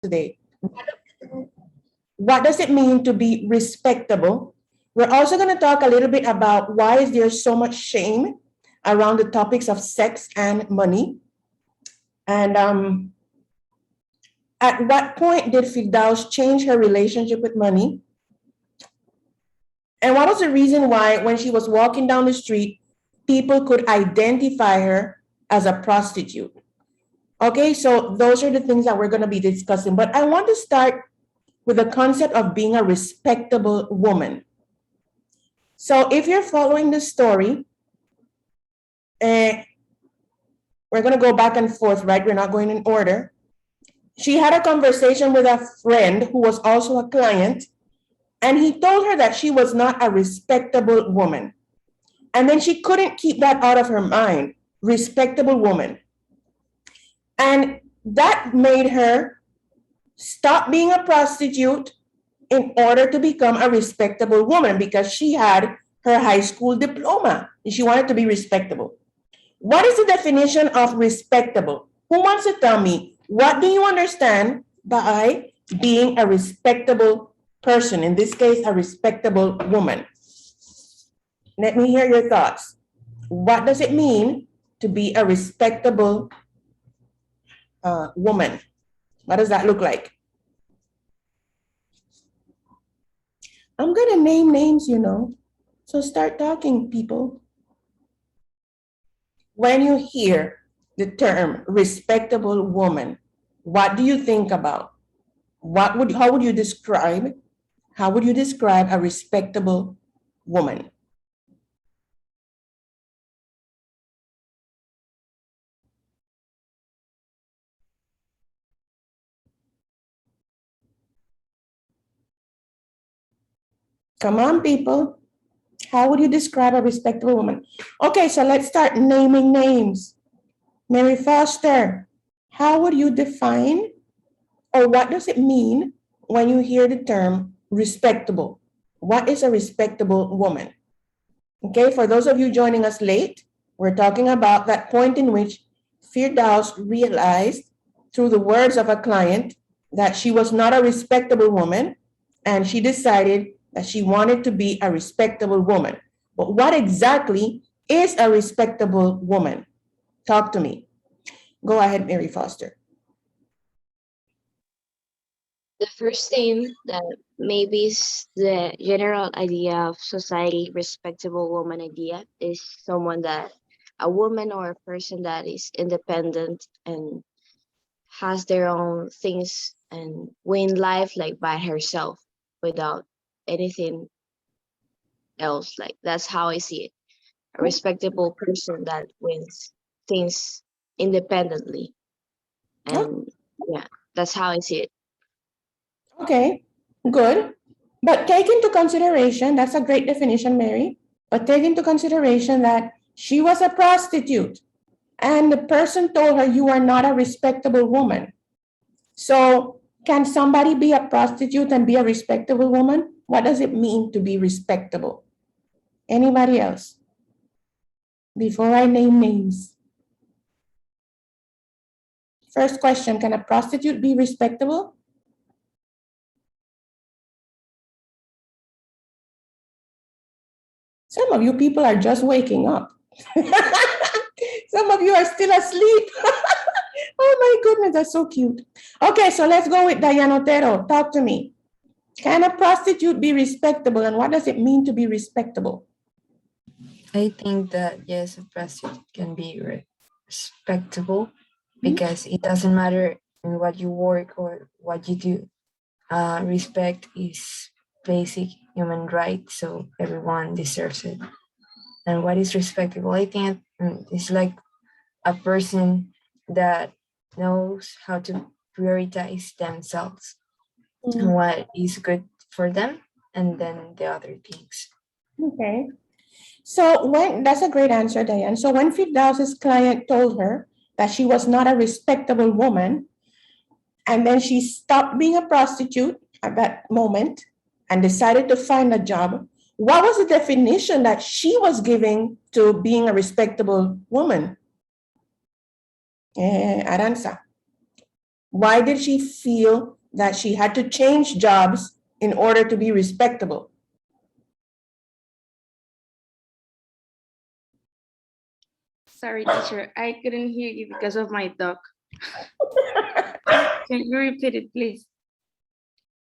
today. What does it mean to be respectable? We're also going to talk a little bit about why is there so much shame around the topics of sex and money. And at what point did Firdaus change her relationship with money? And what was the reason why, when she was walking down the street, people could identify her as a prostitute? Okay, so those are the things that we're going to be discussing. But I want to start with the concept of being a respectable woman. So if you're following the story, we're going to go back and forth, right? We're not going in order. She had a conversation with a friend who was also a client, and he told her that she was not a respectable woman. And then she couldn't keep that out of her mind, respectable woman. And that made her stop being a prostitute in order to become a respectable woman, because she had her high school diploma and she wanted to be respectable. What is the definition of respectable? Who wants to tell me, what do you understand by being a respectable person? In this case, a respectable woman. Let me hear your thoughts. What does it mean to be a respectable woman? What does that look like? I'm going to name names, you know. So start talking, people. When you hear the term respectable woman, what do you think about? How would you describe a respectable woman? Come on, people. How would you describe a respectable woman? Okay, so let's start naming names. Mary Foster, how would you define, or what does it mean when you hear the term respectable? What is a respectable woman? Okay, for those of you joining us late, we're talking about that point in which Firdaus realized through the words of a client that she was not a respectable woman, and she decided that she wanted to be a respectable woman. But what exactly is a respectable woman? Talk to me. Go ahead, Mary Foster. The first thing that maybe is the general idea of society, respectable woman idea, is someone that a woman or a person that is independent and has their own things and win life like by herself without anything else. Like that's how I see it. A respectable person that wins things independently. And yeah, that's how I see it. Okay, good. But take into consideration, that's a great definition, Mary, but take into consideration that she was a prostitute and the person told her, you are not a respectable woman. So can somebody be a prostitute and be a respectable woman? What does it mean to be respectable? Anybody else? Before I name names. First question, can a prostitute be respectable? Some of you people are just waking up. Some of you are still asleep. Oh my goodness, that's so cute. Okay, so let's go with Diana Otero. Talk to me. Can a prostitute be respectable, and what does it mean to be respectable? I think that yes, a prostitute can be respectable because it doesn't matter in what you work or what you do. Respect is basic human right, so everyone deserves it. And what is respectable? I think it's like a person that knows how to prioritize themselves, what is good for them, and then the other things. Okay. So that's a great answer, Diane. So when Firdaus's client told her that she was not a respectable woman, and then she stopped being a prostitute at that moment and decided to find a job, what was the definition that she was giving to being a respectable woman? Aranza. Why did she feel that she had to change jobs in order to be respectable? Sorry, teacher, I couldn't hear you because of my dog. Can you repeat it, please?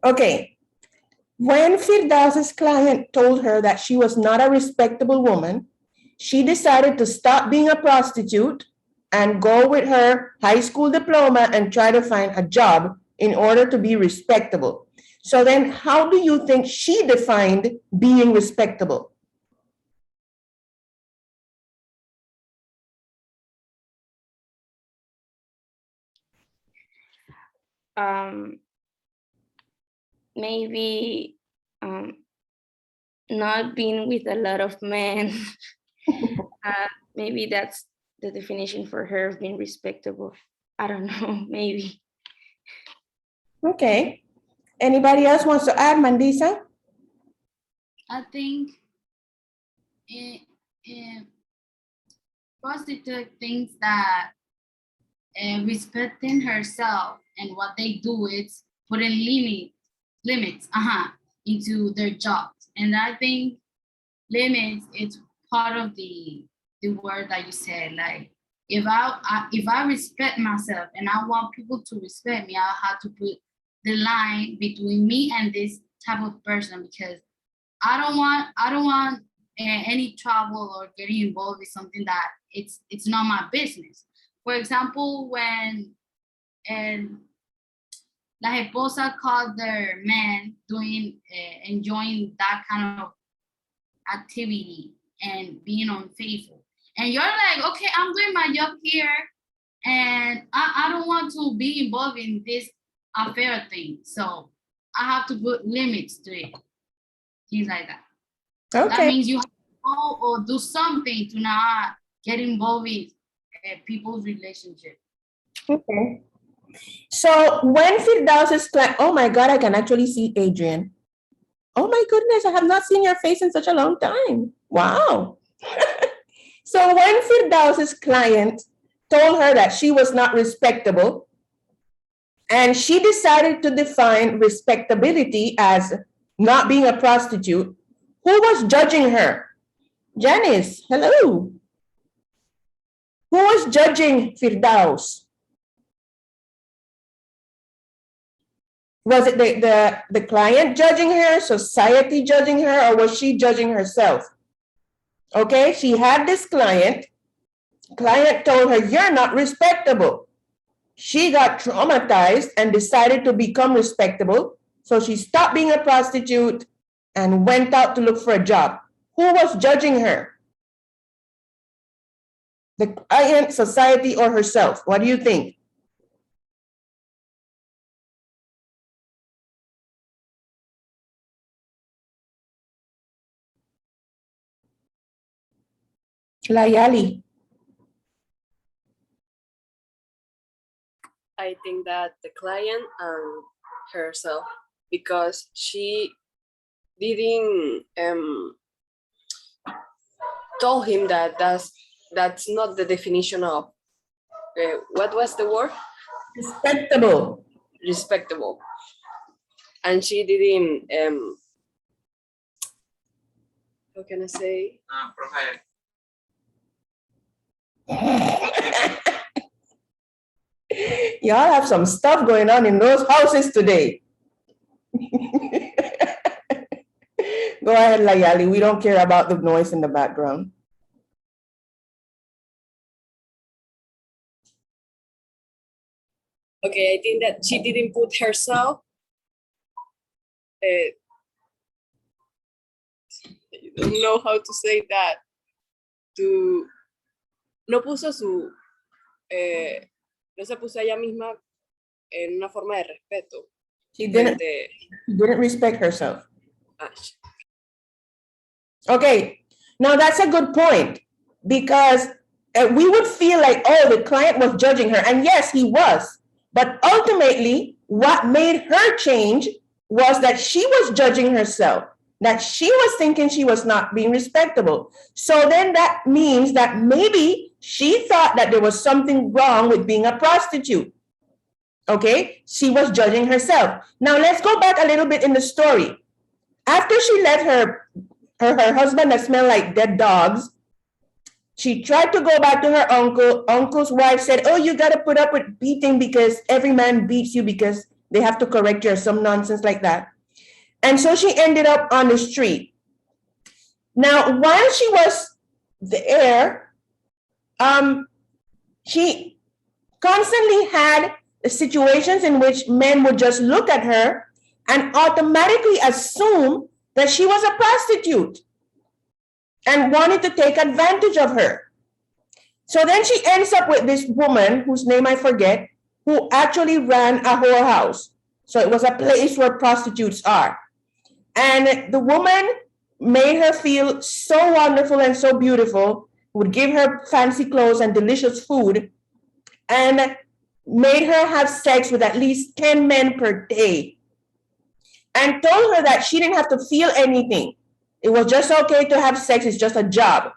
Okay. When Firdaus's client told her that she was not a respectable woman, she decided to stop being a prostitute and go with her high school diploma and try to find a job in order to be respectable. So then, how do you think she defined being respectable? Maybe not being with a lot of men. Maybe that's the definition for her of being respectable. I don't know, maybe. Okay. Anybody else wants to add, Mandisa? I think prostitute thinks that respecting herself and what they do is putting limits into their jobs. And I think limits is part of the word that you said. Like if I respect myself and I want people to respect me, I have to put the line between me and this type of person, because I don't want any trouble or getting involved with something that it's not my business. For example, when la esposa caught their man doing enjoying that kind of activity and being unfaithful, and you're like, okay, I'm doing my job here, and I don't want to be involved in this affair thing, so I have to put limits to it. Things like that. Okay. That means you have to go or do something to not get involved with people's relationship. Okay. So when Firdaus's client, oh my God, I can actually see Adrian. Oh my goodness, I have not seen your face in such a long time. Wow. So when Firdaus's client told her that she was not respectable, and she decided to define respectability as not being a prostitute, who was judging her? Janice, hello. Who was judging Firdaus? Was it the client judging her, society judging her, or was she judging herself? Okay, she had this client. Client told her, you're not respectable. She got traumatized and decided to become respectable. So she stopped being a prostitute and went out to look for a job. Who was judging her? The client, society, or herself? What do you think? Layali. I think that the client and herself, because she didn't told him that that's not the definition of what was the word? Respectable. Respectable. And she didn't how can I say? Y'all have some stuff going on in those houses today. Go ahead, Layali. We don't care about the noise in the background. Okay, I think that she didn't put herself. I don't know how to say that. No puso su, no se puso ella misma en una forma de respeto. She didn't respect herself. Ah, Okay, now that's a good point, because we would feel like, oh, the client was judging her. And yes, he was. But ultimately, what made her change was that she was judging herself, that she was thinking she was not being respectable. So then that means that maybe she thought that there was something wrong with being a prostitute. Okay, she was judging herself. Now let's go back a little bit in the story. After she let her husband that smelled like dead dogs, she tried to go back to her uncle. Uncle's wife said, "Oh, you got to put up with beating because every man beats you because they have to correct you," or some nonsense like that. And so she ended up on the street. Now, while she was there, she constantly had situations in which men would just look at her and automatically assume that she was a prostitute and wanted to take advantage of her. So then she ends up with this woman whose name I forget, who actually ran a whorehouse. So it was a place where prostitutes are. And the woman made her feel so wonderful and so beautiful, would give her fancy clothes and delicious food, and made her have sex with at least 10 men per day, and told her that she didn't have to feel anything. It was just okay to have sex, it's just a job.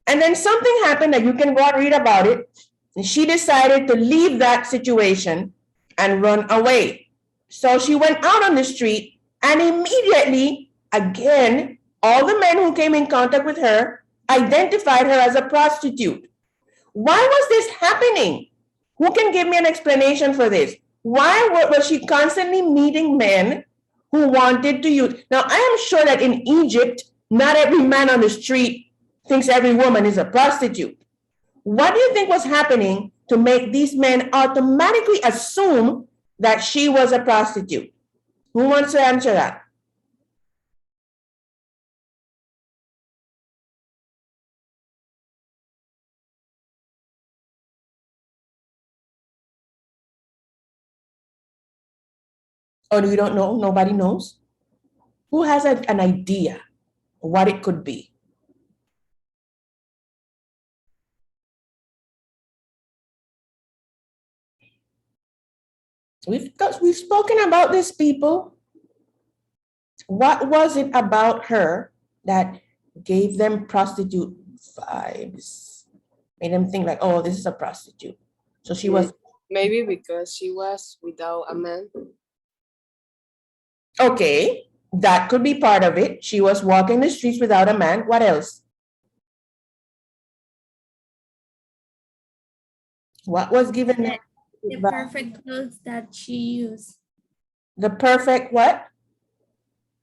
And then something happened that you can go and read about it. And she decided to leave that situation and run away. So she went out on the street, and immediately, again, all the men who came in contact with her identified her as a prostitute. Why was this happening? Who can give me an explanation for this? Why was she constantly meeting men who wanted to use? Now, I am sure that in Egypt, not every man on the street thinks every woman is a prostitute. What do you think was happening to make these men automatically assume that she was a prostitute? Who wants to answer that? Or you don't know? Nobody knows? Who has an idea what it could be? We've spoken about this, people. What was it about her that gave them prostitute vibes? Made them think like, oh, this is a prostitute. So she was Maybe because she was without a man. okay. That could be part of it. She was walking the streets without a man. What else? What was given them The perfect clothes that she used. the perfect what?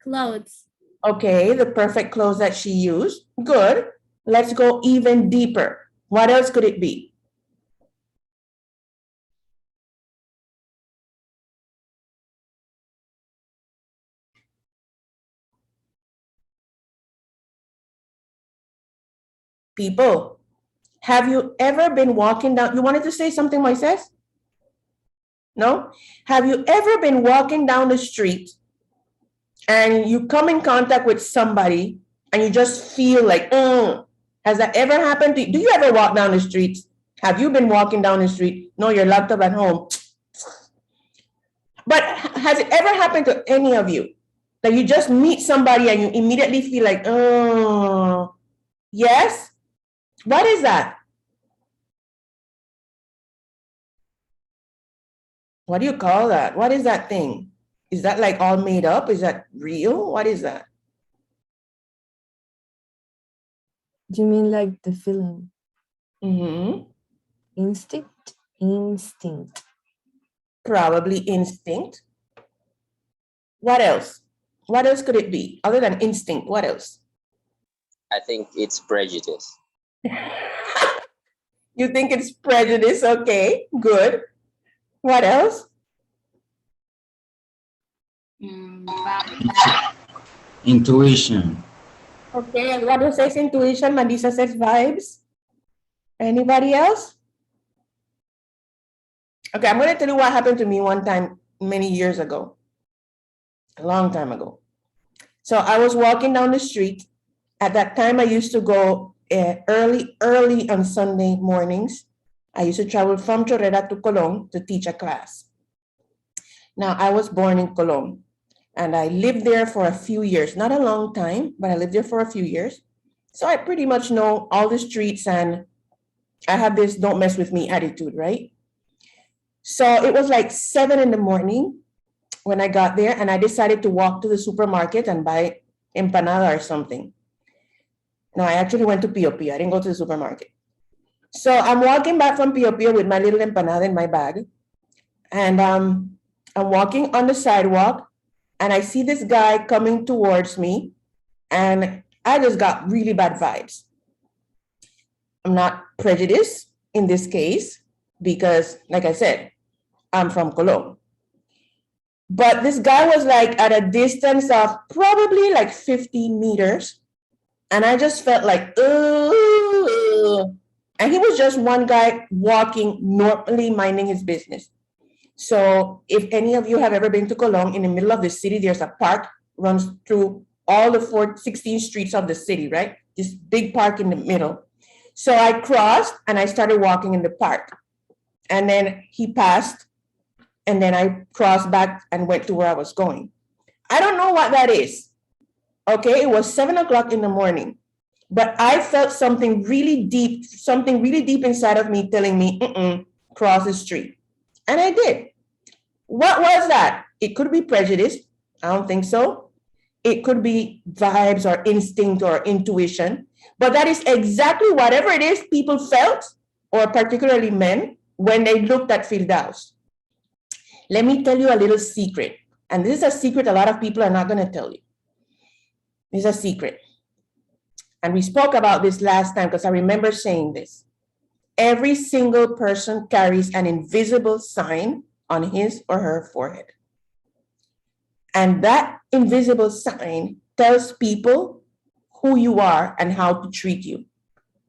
Clothes. Okay, the perfect clothes that she used. Good. Let's go even deeper. What else could it be? People, have you ever been walking down? You wanted to say something, Moises? No? Have you ever been walking down the street and you come in contact with somebody and you just feel like, has that ever happened to you? Do you ever walk down the streets? Have you been walking down the street? No, you're locked up at home. But has it ever happened to any of you that you just meet somebody and you immediately feel like, oh, yes? What is that? What do you call that? What is that thing? Is that like all made up? Is that real? What is that? Do you mean like the feeling? Mm-hmm. Instinct? Instinct. Probably instinct. What else? What else could it be other than instinct? What else? I think it's prejudice. You think it's prejudice? Okay, good. What else? Intuition. Okay, Eduardo says intuition, Mandisa says vibes. Anybody else? Okay, I'm going to tell you what happened to me one time many years ago, a long time ago. So I was walking down the street. At that time, I used to go early on Sunday mornings. I used to travel from Chorrera to Colón to teach a class. Now, I was born in Colón, and I lived there for a few years. Not a long time, but I lived there for a few years. So I pretty much know all the streets, and I have this don't mess with me attitude, right? So it was like 7 in the morning when I got there, and I decided to walk to the supermarket and buy empanada or something. No, I actually went to Pio Pio. I didn't go to the supermarket. So I'm walking back from Pio Pio with my little empanada in my bag. And I'm walking on the sidewalk, and I see this guy coming towards me, and I just got really bad vibes. I'm not prejudiced in this case because, like I said, I'm from Cologne. But this guy was like at a distance of probably like 15 meters. And I just felt like, ooh. And he was just one guy walking normally, minding his business. So if any of you have ever been to Cologne, in the middle of the city, there's a park runs through all the 16 streets of the city, right? This big park in the middle. So I crossed and I started walking in the park. And then he passed, and then I crossed back and went to where I was going. I don't know what that is. Okay, it was 7 o'clock in the morning, but I felt something really deep inside of me telling me, cross the street. And I did. What was that? It could be prejudice. I don't think so. It could be vibes or instinct or intuition, but that is exactly whatever it is people felt, or particularly men, when they looked at Firdaus. Let me tell you a little secret. And this is a secret a lot of people are not going to tell you. It's a secret. And we spoke about this last time because I remember saying this. Every single person carries an invisible sign on his or her forehead. And that invisible sign tells people who you are and how to treat you.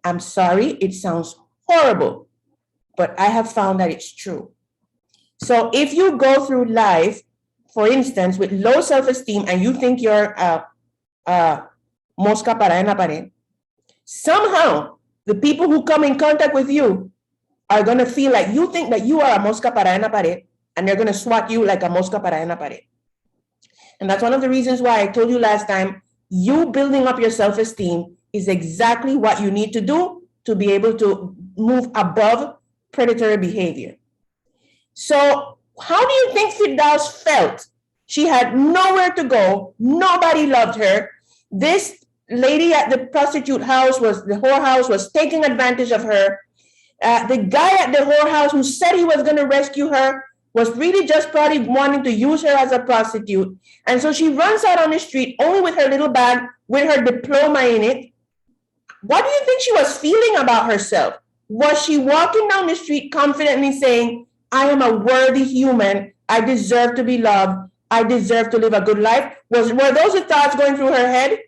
I'm sorry, it sounds horrible, but I have found that it's true. So if you go through life, for instance, with low self-esteem and you think you're mosca para en la pared, somehow the people who come in contact with you are going to feel like you think that you are a mosca para en la pared, and they're going to swat you like a mosca para en la pared. And that's one of the reasons why I told you last time, you building up your self-esteem is exactly what you need to do to be able to move above predatory behavior. So how do you think Firdaus felt? She had nowhere to go. Nobody loved her. This lady at the prostitute house the whorehouse was taking advantage of her. The guy at the whorehouse who said he was going to rescue her was really just probably wanting to use her as a prostitute. And so she runs out on the street only with her little bag with her diploma in it. What do you think she was feeling about herself? Was she walking down the street confidently saying, I am a worthy human. I deserve to be loved. I deserve to live a good life? Were those the thoughts going through her head?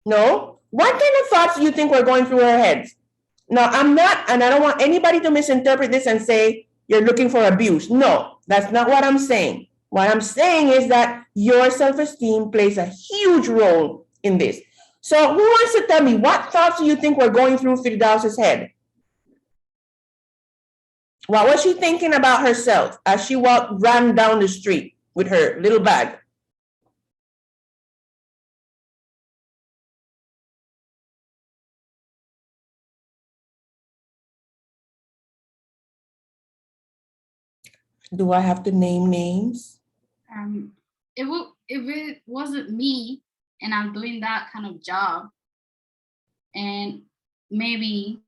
No. What kind of thoughts do you think were going through her head? Now, I'm not, and I don't want anybody to misinterpret this and say you're looking for abuse. No, that's not what I'm saying. What I'm saying is that your self-esteem plays a huge role in this. So who wants to tell me what thoughts do you think were going through Firdaus's head? What was she thinking about herself as she ran down the street with her little bag? Do I have to name names? If it wasn't me and I'm doing that kind of job, and maybe,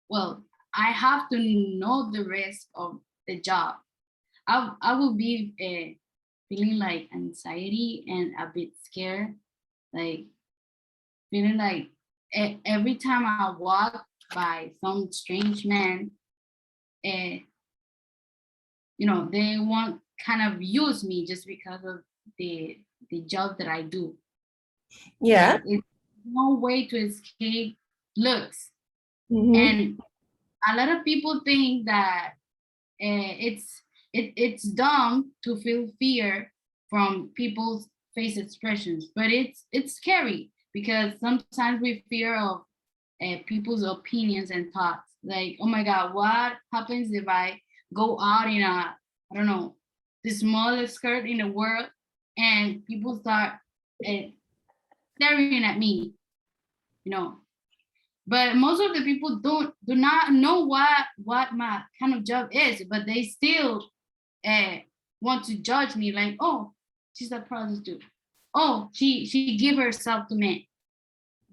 well, I have to know the risk of the job. I will be feeling like anxiety and a bit scared, like feeling like every time I walk by some strange man, they want kind of use me just because of the job that I do. Yeah. Like, it's no way to escape looks. Mm-hmm. And a lot of people think that it's dumb to feel fear from people's face expressions, but it's scary because sometimes we fear of people's opinions and thoughts. Like, oh my God, what happens if I go out in I don't know, the smallest skirt in the world, and people start staring at me, But most of the people do not know what my kind of job is, but they still want to judge me like, oh, she's a prostitute. Oh, she give herself to me.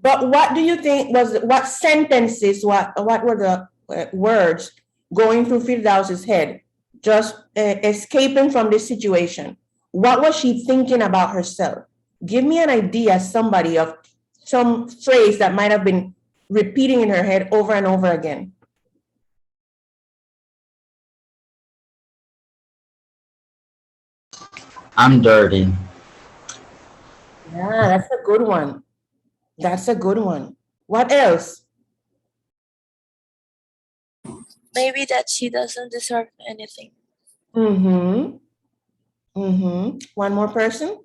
But what do you think was what sentences? What were the words going through Firdaus's head, just escaping from this situation? What was she thinking about herself? Give me an idea, somebody, of some phrase that might have been repeating in her head over and over again. I'm dirty. Yeah, that's a good one. That's a good one. What else? Maybe that she doesn't deserve anything. Mm-hmm. Mm-hmm. One more person?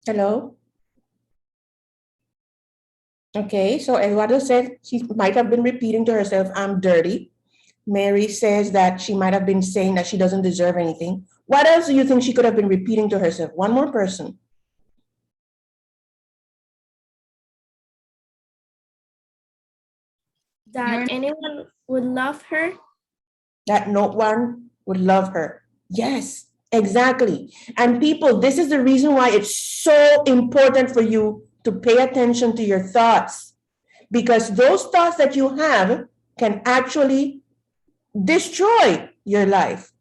Hello? Okay, so Eduardo said she might have been repeating to herself, I'm dirty. Mary says that she might have been saying that she doesn't deserve anything. What else do you think she could have been repeating to herself? One more person. That anyone would love her. That no one would love her. Yes, exactly. And people, this is the reason why it's so important for you to pay attention to your thoughts, because those thoughts that you have can actually destroy your life.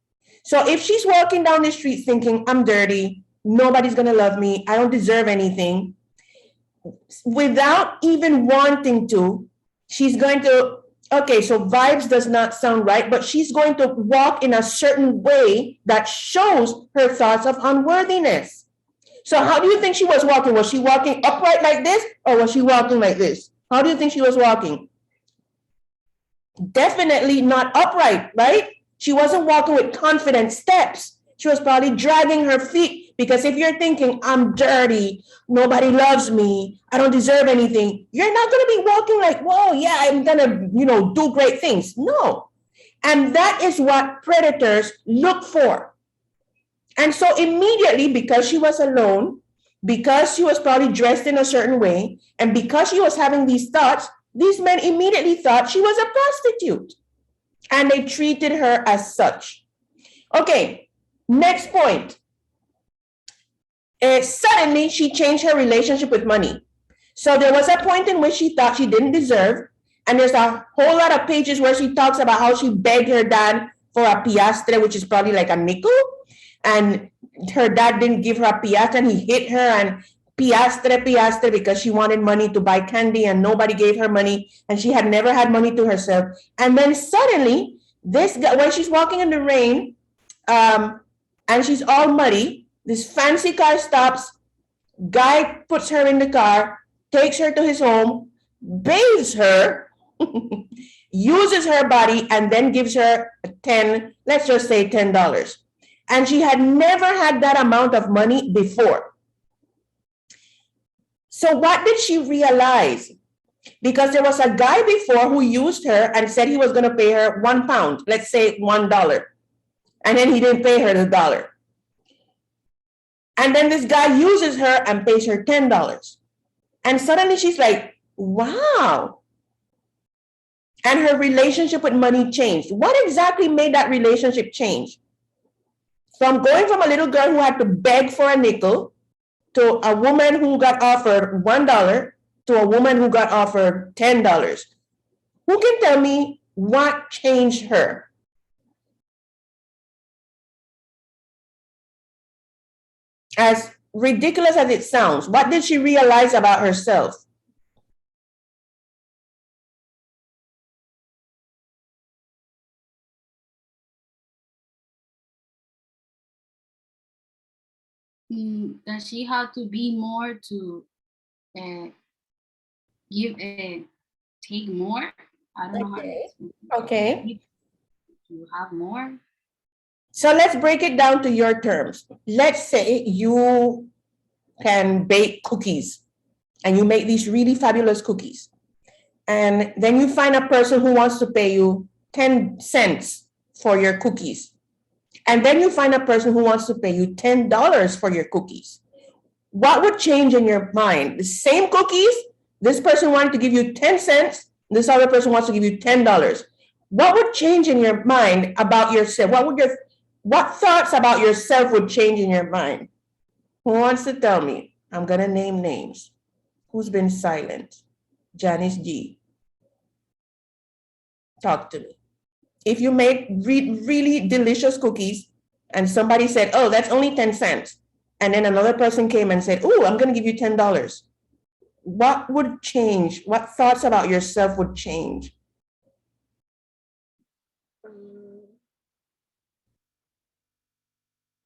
So if she's walking down the street thinking, I'm dirty, nobody's going to love me, I don't deserve anything, without even wanting to, she's going to, okay, so vibes does not sound right, but she's going to walk in a certain way that shows her thoughts of unworthiness. So how do you think she was walking? Was she walking upright like this, or was she walking like this? How do you think she was walking? Definitely not upright, right? She wasn't walking with confident steps. She was probably dragging her feet, because if you're thinking, I'm dirty, nobody loves me, I don't deserve anything, you're not going to be walking like, whoa, yeah, I'm going to, do great things. No. And that is what predators look for. And so immediately, because she was alone, because she was probably dressed in a certain way, and because she was having these thoughts, these men immediately thought she was a prostitute, and they treated her as such. Okay, next point. Suddenly, she changed her relationship with money. So there was a point in which she thought she didn't deserve, and there's a whole lot of pages where she talks about how she begged her dad for a piastre, which is probably like a nickel, and her dad didn't give her a piastre, and he hit her, and piastre, because she wanted money to buy candy, and nobody gave her money, and she had never had money to herself. And then suddenly, this guy, when she's walking in the rain, and she's all muddy, this fancy car stops, guy puts her in the car, takes her to his home, bathes her, uses her body, and then gives her let's just say $10. And she had never had that amount of money before. So what did she realize? Because there was a guy before who used her and said he was going to pay her £1, let's say $1. And then he didn't pay her the dollar. And then this guy uses her and pays her $10. And suddenly she's like, wow. And her relationship with money changed. What exactly made that relationship change? From going from a little girl who had to beg for a nickel to a woman who got offered $1 to a woman who got offered $10. Who can tell me what changed her? As ridiculous as it sounds, what did she realize about herself? That she had to be more to give take more. I don't know how Okay. to have more. So let's break it down to your terms. Let's say you can bake cookies, and you make these really fabulous cookies. And then you find a person who wants to pay you 10 cents for your cookies, and then you find a person who wants to pay you $10 for your cookies, what would change in your mind? The same cookies, this person wanted to give you 10 cents, this other person wants to give you $10. What would change in your mind about yourself? What thoughts about yourself would change in your mind? Who wants to tell me? I'm gonna name names. Who's been silent? Janice G. Talk to me. If you made really delicious cookies and somebody said, oh, that's only 10 cents, and then another person came and said, oh, I'm going to give you $10, what would change? What thoughts about yourself would change?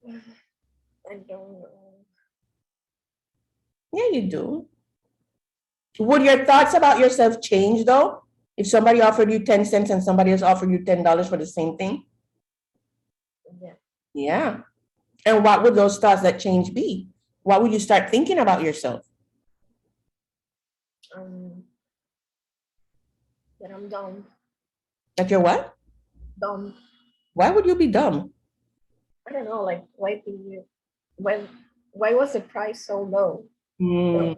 I don't know. Yeah, you do. Would your thoughts about yourself change though? If somebody offered you 10 cents and somebody else offered you $10 for the same thing? Yeah. Yeah. And what would those thoughts that change be? What would you start thinking about yourself? That I'm dumb. That you're what? Dumb. Why would you be dumb? I don't know. Like, why was the price so low? Mm-hmm.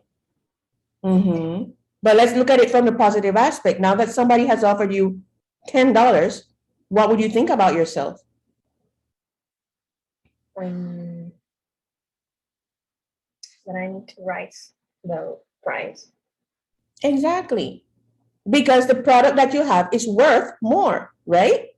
But let's look at it from the positive aspect. Now that somebody has offered you $10, what would you think about yourself? That I need to raise the price. Exactly. Because the product that you have is worth more, right?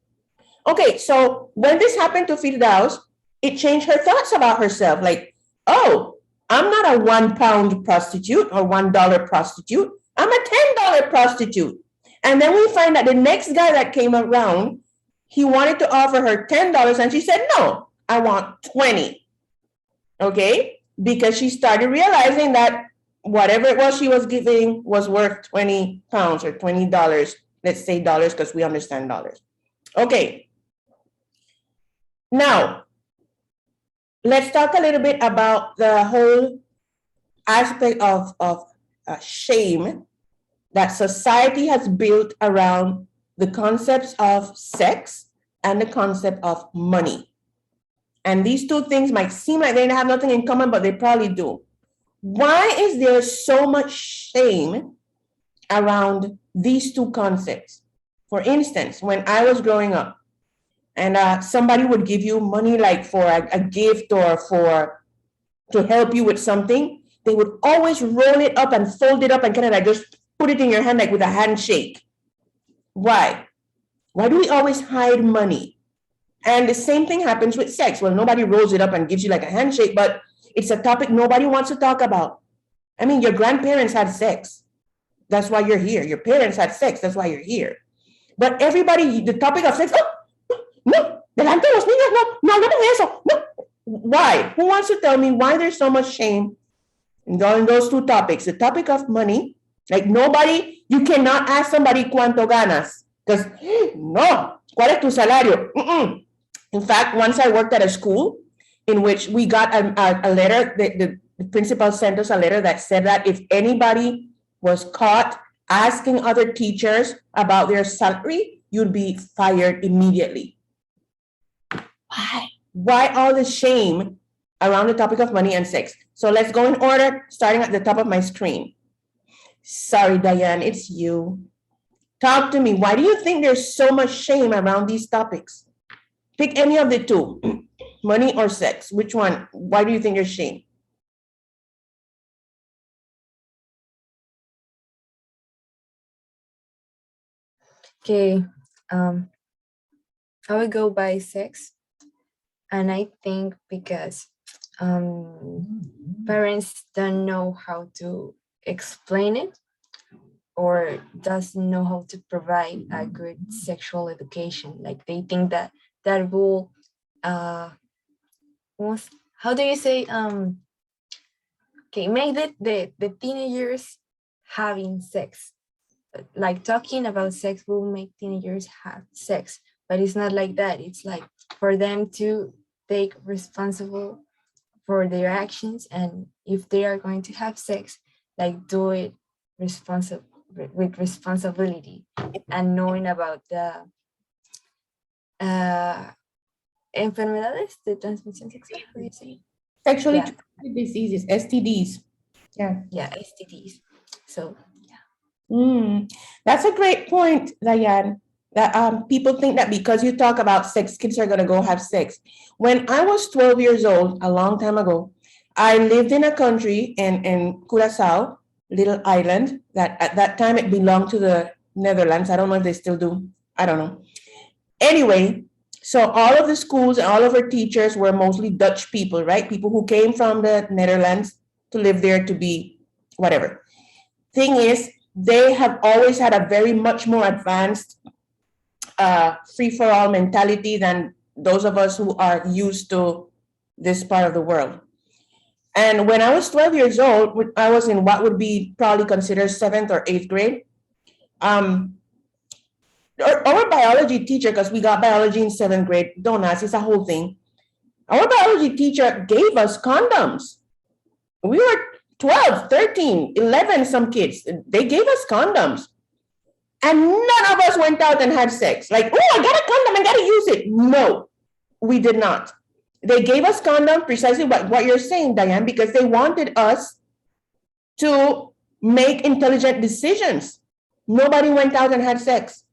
Okay, so when this happened to Firdaus, it changed her thoughts about herself. Like, oh, I'm not a £1 prostitute or $1 prostitute. I'm a $10 prostitute. And then we find that the next guy that came around, he wanted to offer her $10 and she said, no, I want 20. Okay, because she started realizing that whatever it was she was giving was worth 20 pounds or $20. Let's say dollars because we understand dollars. Okay. Now, let's talk a little bit about the whole aspect of shame that society has built around the concepts of sex and the concept of money. And these two things might seem like they have nothing in common, but they probably do. Why is there so much shame around these two concepts? For instance, when I was growing up and somebody would give you money like for a gift or to help you with something, they would always roll it up and fold it up and kind of like just put it in your hand like with a handshake. Why? Why do we always hide money? And the same thing happens with sex. Well, nobody rolls it up and gives you like a handshake, but it's a topic nobody wants to talk about. I mean, your grandparents had sex. That's why you're here. Your parents had sex. That's why you're here. But everybody, the topic of sex, oh, no, delante de los niños, no hablemos de eso. No. Why? Who wants to tell me why there's so much shame in those two topics? The topic of money, like nobody, you cannot ask somebody cuánto ganas. Because, no, ¿cuál es tu salario? In fact, once I worked at a school in which we got a letter, the principal sent us a letter that said that if anybody was caught asking other teachers about their salary, you'd be fired immediately. Why? Why all the shame around the topic of money and sex? So let's go in order, starting at the top of my screen. Sorry, Diane, it's you. Talk to me. Why do you think there's so much shame around these topics? Pick any of the two, money or sex. Which one? Why do you think there's shame? Okay, I would go by sex, and I think because parents don't know how to explain it or doesn't know how to provide a good sexual education. Like they think that will how do you say okay, make the teenagers having sex, like talking about sex will make teenagers have sex, but it's not like that. It's like for them to take responsible for their actions, and if they are going to have sex, like do it with responsibility and knowing about enfermedades de transmisión sexual, how do you say? Sexually Yeah. transmitted diseases, STDs. Yeah. Yeah, STDs. So That's a great point, Diane. That people think that because you talk about sex, kids are gonna go have sex. When I was 12 years old, a long time ago, I lived in a country in Curacao, little island that at that time it belonged to the Netherlands. I don't know if they still do. I don't know. Anyway, so all of the schools and all of our teachers were mostly Dutch people, right? People who came from the Netherlands to live there to be whatever. Thing is, they have always had a very much more advanced free-for-all mentality than those of us who are used to this part of the world. And when I was 12 years old, I was in what would be probably considered seventh or eighth grade. Our biology teacher, because we got biology in seventh grade, don't ask, it's a whole thing. Our biology teacher gave us condoms. We were 12, 13, 11, some kids. They gave us condoms. And none of us went out and had sex. Like, oh, I got a condom, I gotta use it. No, we did not. They gave us condom, precisely what you're saying, Diane, because they wanted us to make intelligent decisions. Nobody went out and had sex.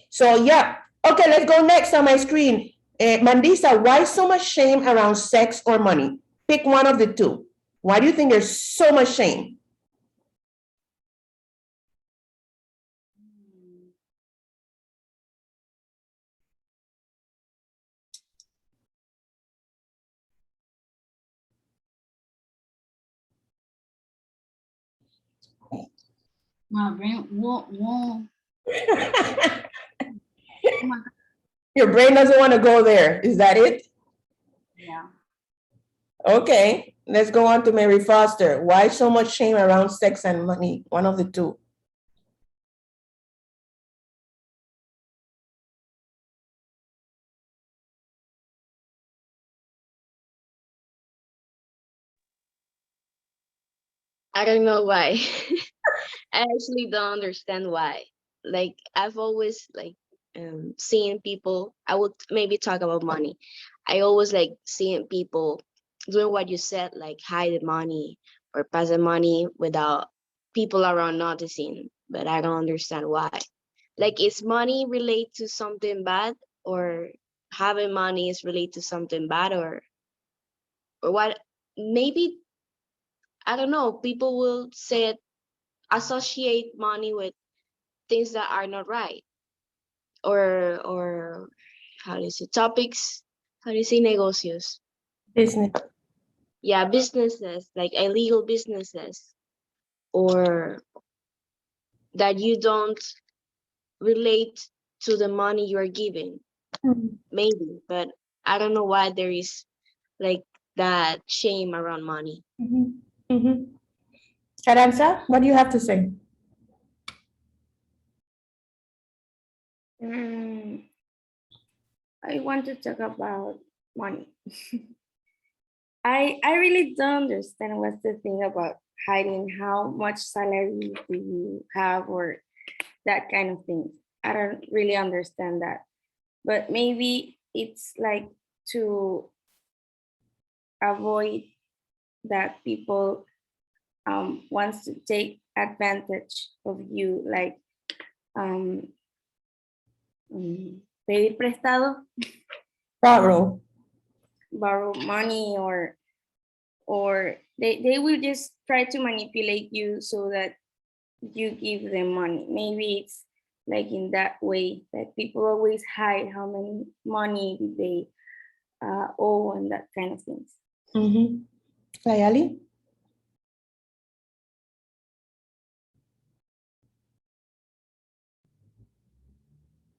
So yeah, okay, let's go next on my screen. Mandisa, why so much shame around sex or money? Pick one of the two. Why do you think there's so much shame? My brain won't. Oh my God. Your brain doesn't want to go there. Is that it? Yeah. Okay, let's go on to Mary Foster. Why so much shame around sex and money? One of the two. I don't know why. I actually don't understand why. Like I've always like seen people. I would maybe talk about money. I always like seeing people doing what you said, like hide the money or pass the money without people around noticing. But I don't understand why. Like is money related to something bad, or having money is related to something bad, or what? Maybe I don't know. People will say associate money with things that are not right, or how do you say topics, how do you say negocios, Business. yeah, businesses, like illegal businesses, or that you don't relate to the money you're giving, maybe, but I don't know why there is like that shame around money. Aranza, what do you have to say? I want to talk about money. I really don't understand what's the thing about hiding how much salary do you have or that kind of thing. I don't really understand that. But maybe it's like to avoid that people wants to take advantage of you, like pedir prestado, Borrow. borrow money, or they will just try to manipulate you so that you give them money. Maybe it's like in that way that people always hide how many money they owe and that kind of things. Layali?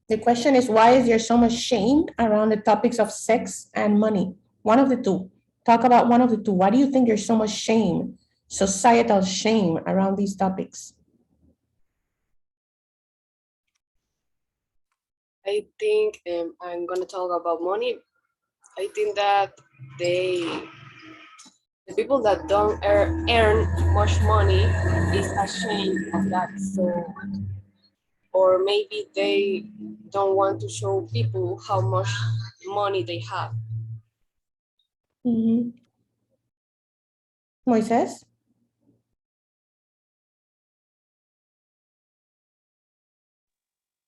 The question is, why is there so much shame around the topics of sex and money? One of the two. Talk about one of the two. Why do you think there's so much shame, societal shame around these topics? I think I'm gonna talk about money. I think that the people that don't earn much money is ashamed of that. So or maybe they don't want to show people how much money they have. Mhm. Moises?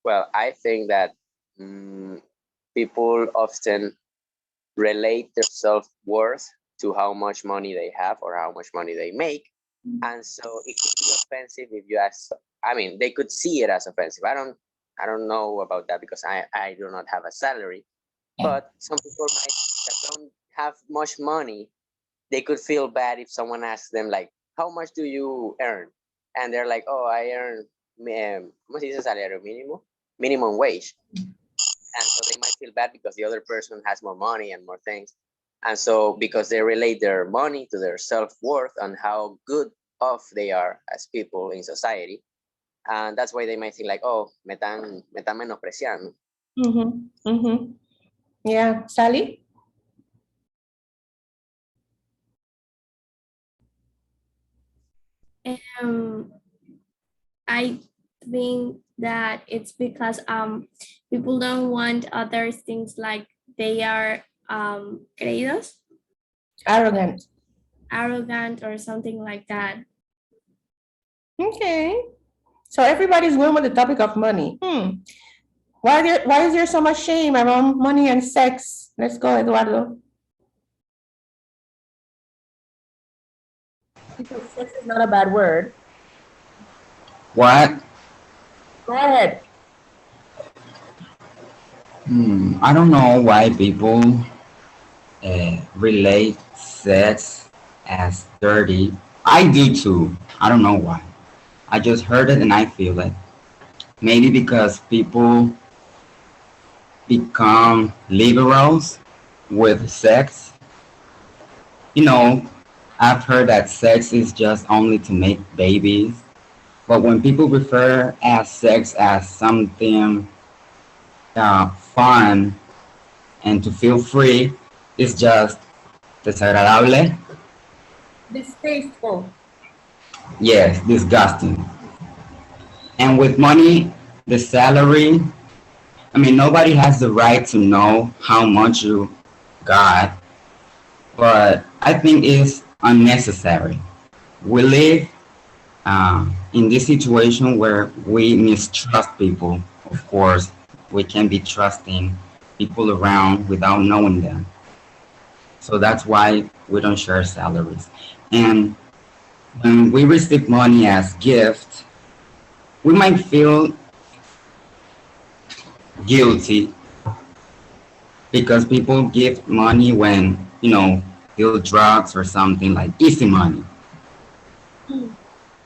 Well, I think that people often relate their self-worth to how much money they have or how much money they make. And so it could be offensive if you ask, I mean, they could see it as offensive. I don't know about that because I do not have a salary. But some people might that don't have much money, they could feel bad if someone asks them like, how much do you earn? And they're like, oh, I earn ¿cómo se dice salario mínimo? Minimum wage. And so they might feel bad because the other person has more money and more things. And so because they relate their money to their self-worth and how good off they are as people in society, and that's why they might think like, oh, me están menospreciando. Mhm. Mhm. Yeah, Sally? Um, I think that it's because people don't want other things like they are creídos, Arrogant. arrogant or something like that. Okay. So everybody's going with the topic of money. Why is there so much shame around money and sex? Let's go, Eduardo. Because sex is not a bad word. What? Go ahead. I don't know why people relate sex as dirty. I do too. I don't know why. I just heard it and I feel it. Maybe because people become liberals with sex. You know, I've heard that sex is just only to make babies. But when people refer as sex as something fun and to feel free, it's just desagradable. Distasteful. Yes, disgusting. And with money, the salary, I mean, nobody has the right to know how much you got, but I think it's unnecessary. We live in this situation where we mistrust people. Of course, we can be trusting people around without knowing them. So that's why we don't share salaries. And when we receive money as gift, we might feel guilty because people give money when, deal drugs or something like easy money.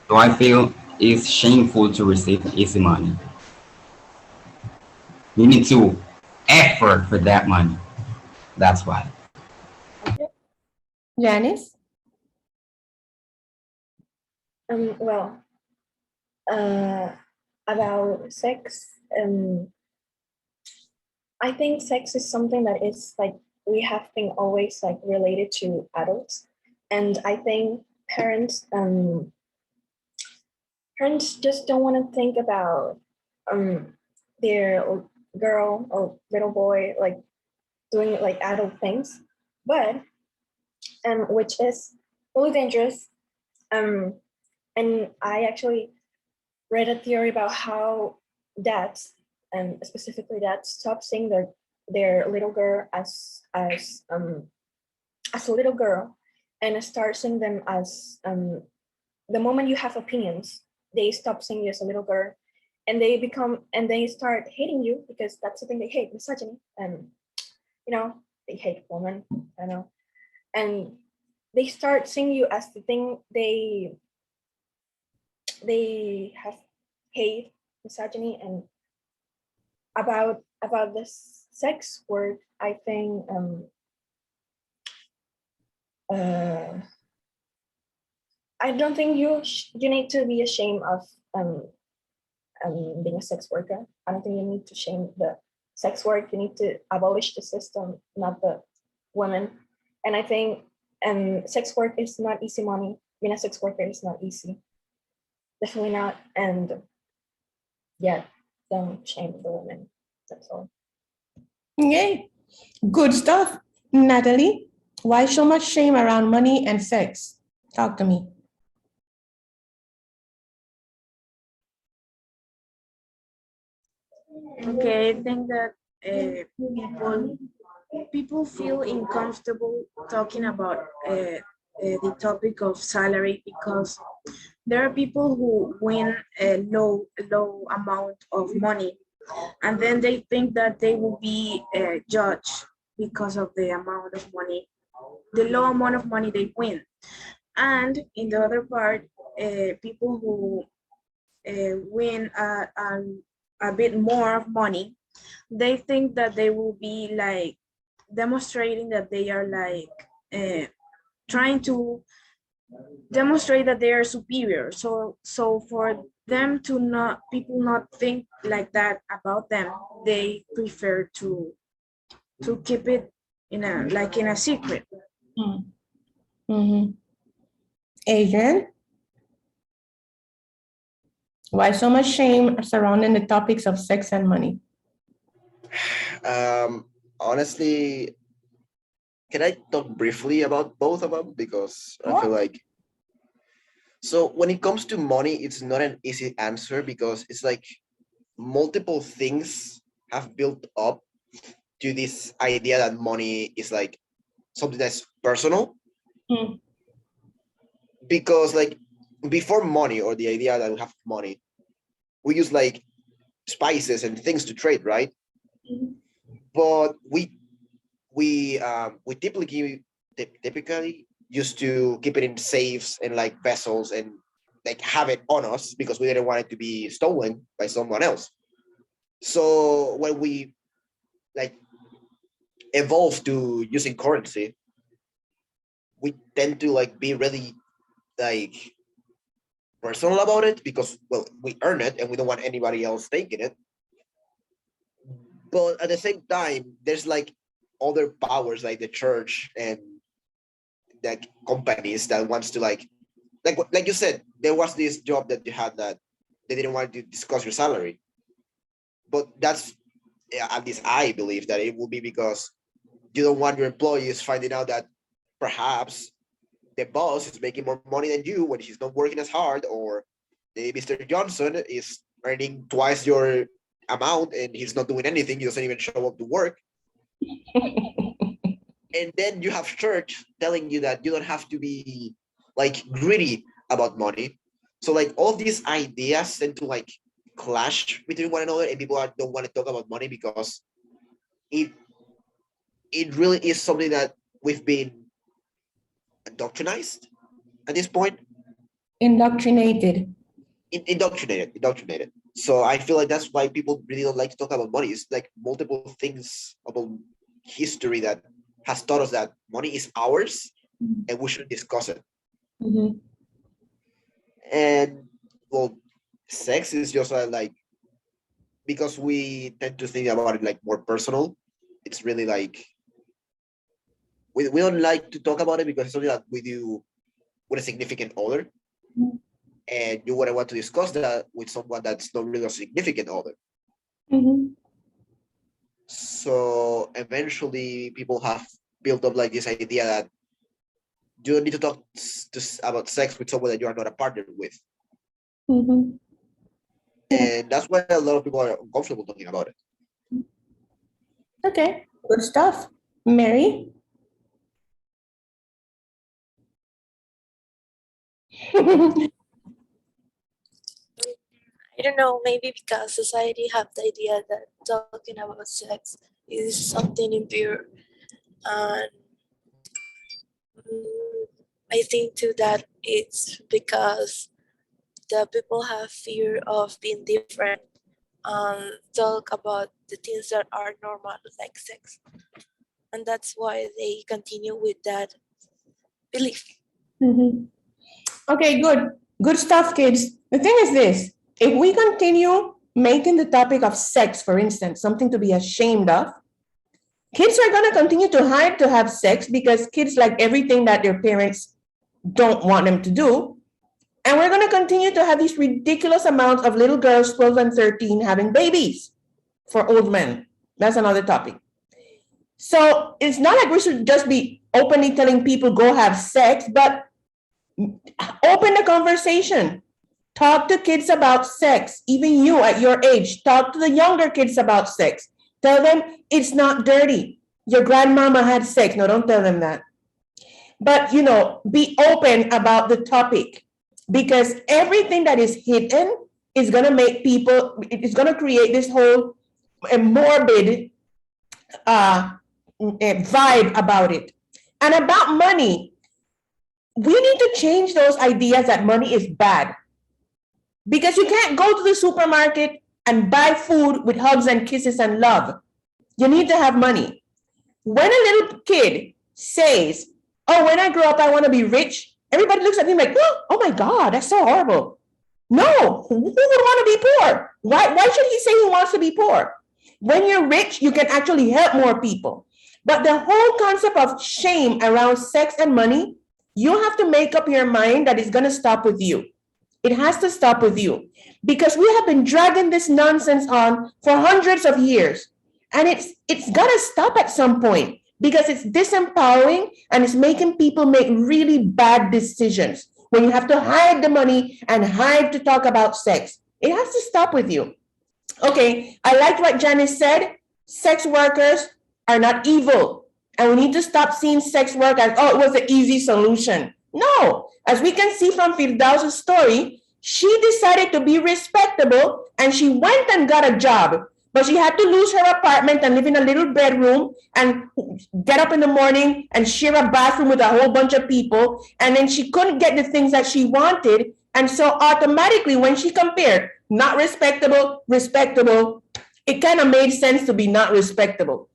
So I feel it's shameful to receive easy money. You need to effort for that money. That's why. Janice? Well, uh, about sex, I think sex is something that is like we have been always like related to adults, and I think parents just don't want to think about um their girl or little boy like doing like adult things, but which is really dangerous. Um, and I actually read a theory about how dads, and specifically dads, stop seeing their little girl as a little girl and start seeing them as the moment you have opinions, they stop seeing you as a little girl and they start hating you because that's the thing they hate, misogyny. And they hate women, I know. And they start seeing you as the thing they have hate, misogyny. And about this sex word, I think uh, I don't think you need to be ashamed of being a sex worker. I don't think you need to shame the sex work. You need to abolish the system, not the women. And I think sex work is not easy money. Being a sex worker is not easy. Definitely not. And yeah, don't shame the woman. That's all. Okay, good stuff. Natalie, why so much shame around money and sex? Talk to me. Okay, I think that people feel uncomfortable talking about the topic of salary because there are people who win a low amount of money, and then they think that they will be judged because of the amount of money, the low amount of money they win. And in the other part, people who win a bit more of money, they think that they will be like demonstrating that they are like trying to demonstrate that they are superior. So for them to not people not think like that about them, they prefer to keep it in a secret. Mm-hmm. Adrian, why so much shame surrounding the topics of sex and money? Honestly, can I talk briefly about both of them? Because I feel like, so when it comes to money, it's not an easy answer because it's like multiple things have built up to this idea that money is like something that's personal. Mm. Because like before money or the idea that we have money, we use like spices and things to trade, right? But we typically used to keep it in safes and like vessels and like have it on us because we didn't want it to be stolen by someone else. So when we like evolve to using currency, we tend to like be really like personal about it because well we earn it and we don't want anybody else taking it. But at the same time, there's like other powers like the church and like companies that wants to like you said, there was this job that you had that they didn't want to discuss your salary. But that's at least I believe that it will be because you don't want your employees finding out that perhaps the boss is making more money than you when he's not working as hard, or the Mr. Johnson is earning twice your amount and he's not doing anything, he doesn't even show up to work. And then you have church telling you that you don't have to be like greedy about money. So like all these ideas tend to like clash between one another, and people don't want to talk about money because it really is something that we've been indoctrinized at this point. Indoctrinated. Indoctrinated. So I feel like that's why people really don't like to talk about money. It's like multiple things about history that has taught us that money is ours and we should discuss it. Mm-hmm. And well, sex is just like because we tend to think about it like more personal. It's really like we don't like to talk about it because it's something that we do with a significant other. And you wouldn't want to discuss that with someone that's not really a significant other. Mm-hmm. So eventually people have built up like this idea that you don't need to talk about sex with someone that you are not a partner with. Mm-hmm. And that's why a lot of people are uncomfortable talking about it. Okay, good stuff. Mary? I don't know, maybe because society have the idea that talking about sex is something impure. And I think too that it's because the people have fear of being different and talk about the things that are normal like sex. And that's why they continue with that belief. Mm-hmm. Okay, good. Good stuff, kids. The thing is this, if we continue making the topic of sex, for instance, something to be ashamed of, kids are going to continue to hide to have sex because kids like everything that their parents don't want them to do. And we're going to continue to have these ridiculous amounts of little girls, 12 and 13, having babies for old men. That's another topic. So it's not like we should just be openly telling people go have sex, but open the conversation. Talk to kids about sex. Even you at your age, talk to the younger kids about sex. Tell them it's not dirty. Your grandmama had sex. No, don't tell them that. But, you know, be open about the topic, because everything that is hidden is going to make people, it's going to create this whole morbid vibe about it. And about money, we need to change those ideas that money is bad. Because you can't go to the supermarket and buy food with hugs and kisses and love. You need to have money. When a little kid says, oh, when I grow up, I want to be rich, everybody looks at him like, oh my God, that's so horrible. No, who would want to be poor? Why should he say he wants to be poor? When you're rich, you can actually help more people. But the whole concept of shame around sex and money, you have to make up your mind that it's going to stop with you. It has to stop with you, because we have been dragging this nonsense on for hundreds of years. And it's got to stop at some point, because it's disempowering and it's making people make really bad decisions. When you have to hide the money and hide to talk about sex, it has to stop with you. Okay, I liked what Janice said. Sex workers are not evil. And we need to stop seeing sex work as, oh, it was an easy solution. No, as we can see from Firdaus' story, she decided to be respectable and she went and got a job. But she had to lose her apartment and live in a little bedroom and get up in the morning and share a bathroom with a whole bunch of people. And then she couldn't get the things that she wanted. And so automatically, when she compared not respectable, respectable, it kind of made sense to be not respectable.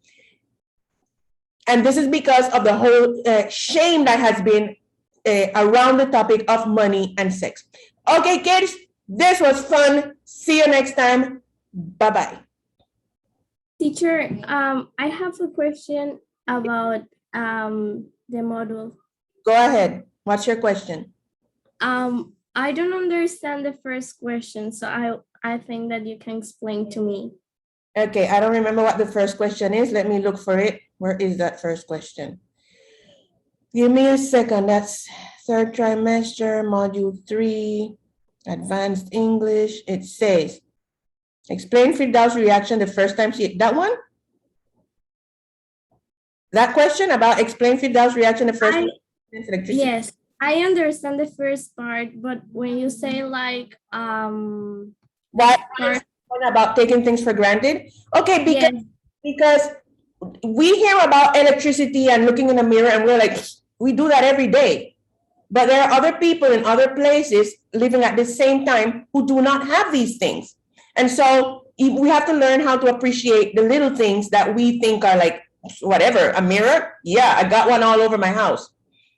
And this is because of the whole shame that has been around the topic of money and sex. Okay, kids, this was fun. See you next time. Bye-bye. Teacher, I have a question about the module. Go ahead. What's your question? I don't understand the first question, so I think that you can explain to me. Okay, I don't remember what the first question is. Let me look for it. Where is that first question? Give me a second. That's third trimester, module 3, advanced English. It says, explain Firdaus' reaction the first time she, that one? That question about explain Firdaus' reaction the first time? Yes, I understand the first part, but when you say like, why about taking things for granted? Okay, because we hear about electricity and looking in the mirror and we're like, we do that every day. But there are other people in other places living at the same time who do not have these things. And so we have to learn how to appreciate the little things that we think are like, whatever, a mirror? Yeah, I got one all over my house.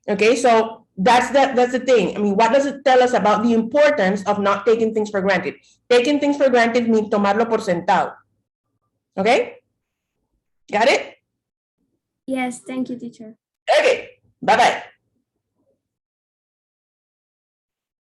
Okay, so that's the thing. I mean, what does it tell us about the importance of not taking things for granted? Taking things for granted means tomarlo por sentado. Okay? Got it? Yes, thank you, teacher. Okay, bye-bye.